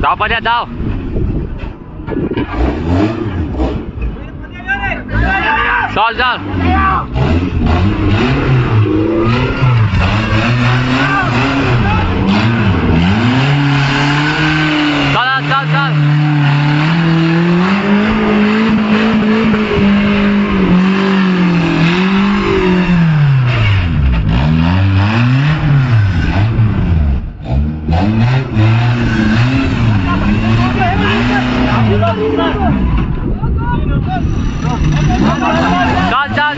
Daw pa dyan, daw. Sol, sol. Sol, sol, sol. Sol, sol.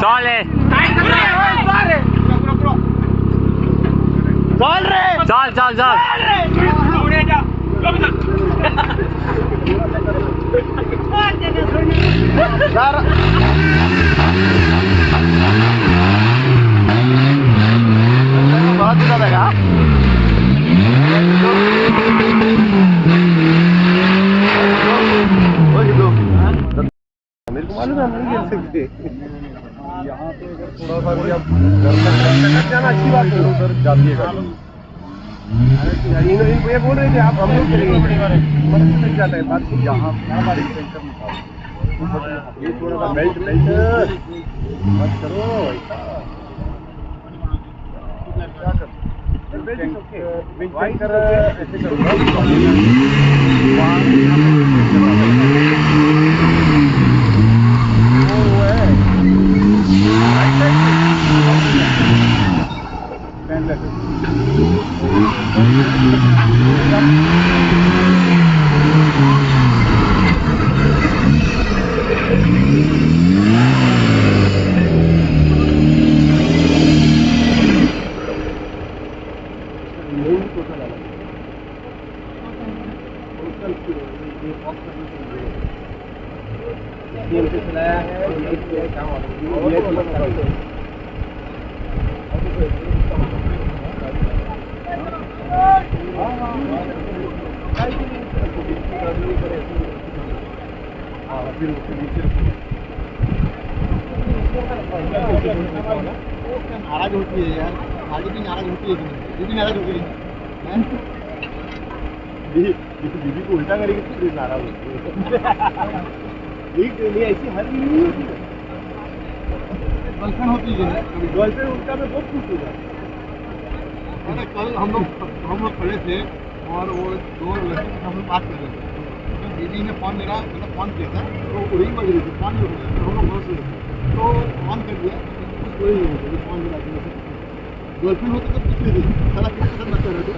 Sole! Sol! बहुत दिनों लगा मेरे को मालूम है नहीं खेल सकते यहाँ पे अगर थोड़ा सा भी आप जाना अच्छी बात है उधर जाती है गाड़ी इनको ये बोल रहे थे आप हम लोग चलेंगे मिल जाता है बात यहाँ हमारी सेंटर में ये थोड़ा सा बेल्ट मत करो क्या कर ऐसे चलाया है नाराज होती है यार गाड़ी भी नाराज होती है ये भी नाराज हो गई बीबी को उल्टा करेगी तो नाराज होती है ऐसी हर गर्लफ्रेंड होती है गर्लफ्रेंड उनका मैं बहुत खुश हो जाता। अरे कल हम लोग खड़े थे और वो दो लड़के से हम लोग बात कर रहे थे तो दीदी ने फोन मेरा मतलब फोन किया था तो रिंग बज रही थी फोन हो गया तो हम लोग बहुत से तो ऑन कर दिया कुछ कोई नहीं होता फोन मिला गर्लफ्रेंड होती तो कुछ नहीं थी सारा किसके साथ बात कर रहे थे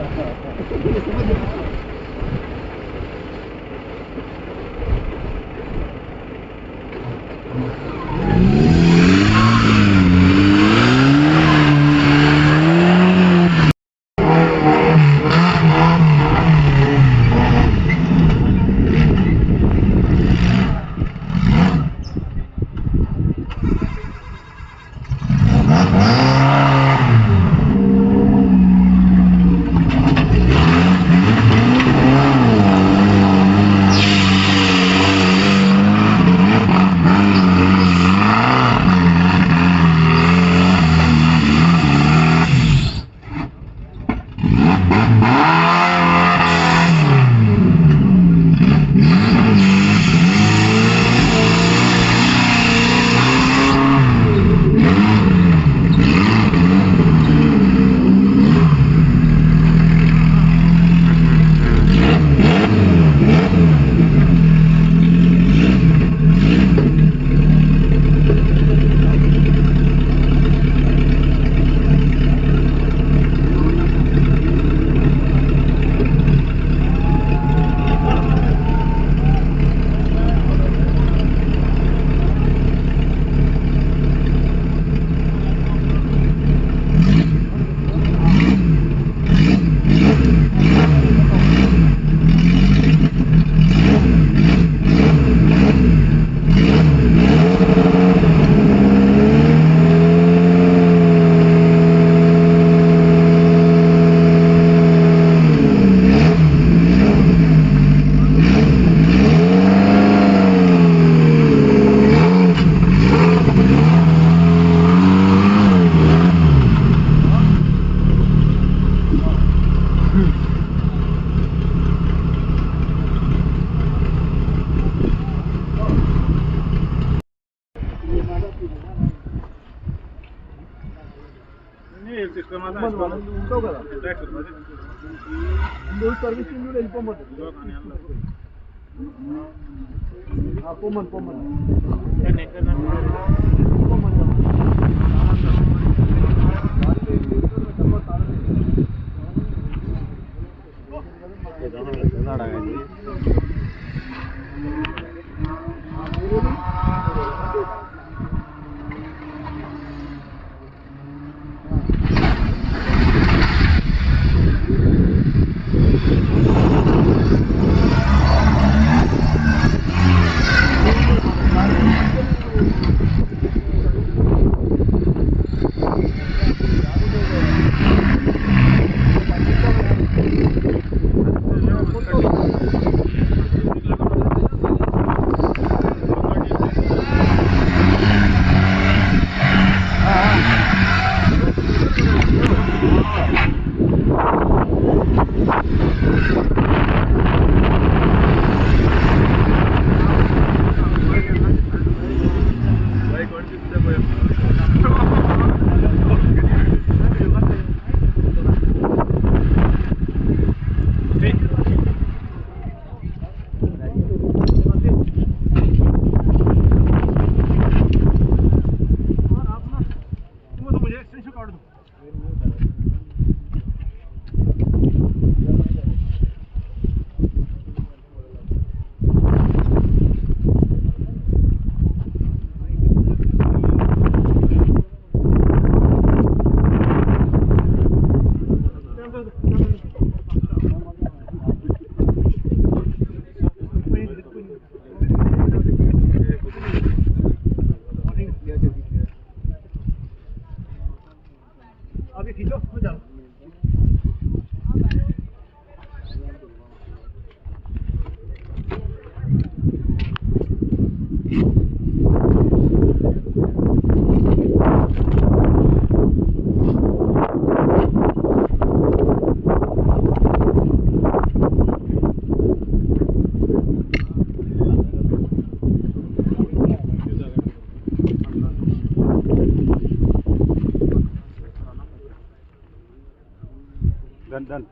Done.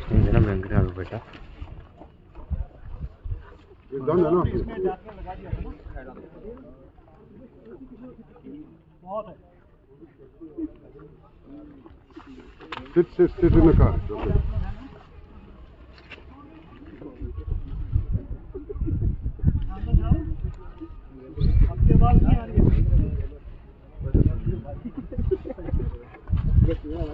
स्टेशन में अंग्रेज आ बेटा Done है ना? Sit in the car. Okay.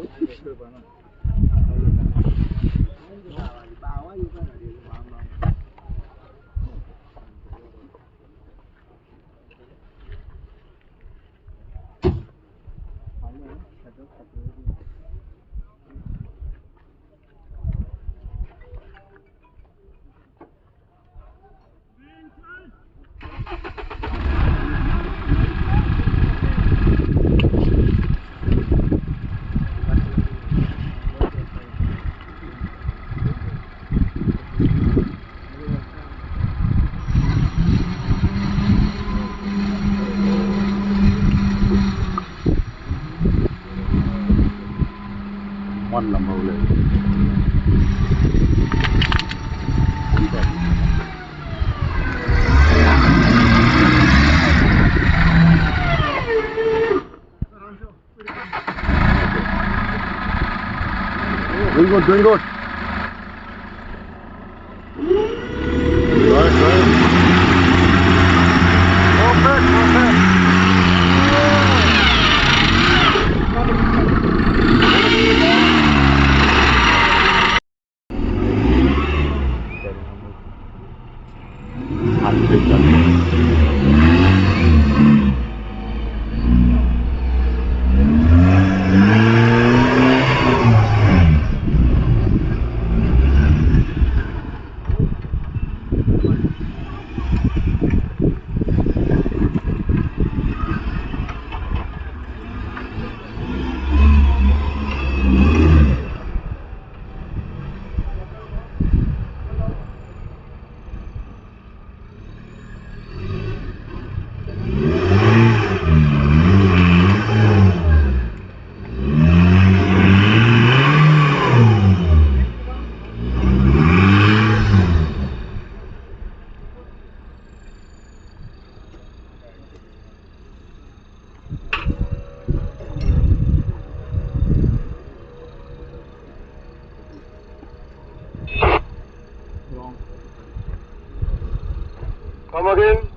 One number Doing good. Right. Perfect. Come again.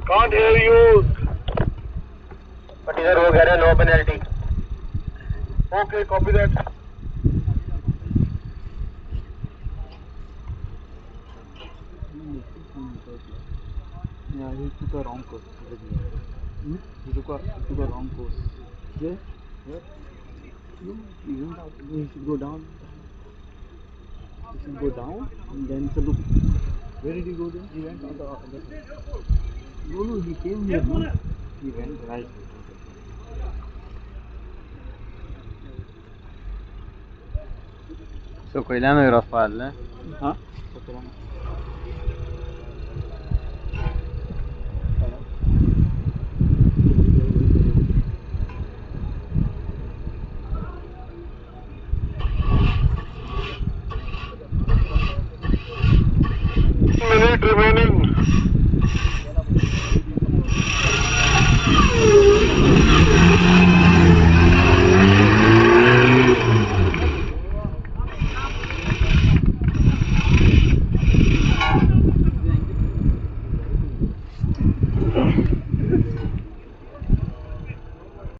Can't hear you. But इधर हो गया no penalty. Okay, copy that. Yeah, he took a wrong course. He took a wrong course. Yeah? Yeah? No, he should go down. He should go down and then to look. Where did he go then? He went on the other side. No, he came here. No? He went right. So, kailangan may Rafael, Huh? What's wrong?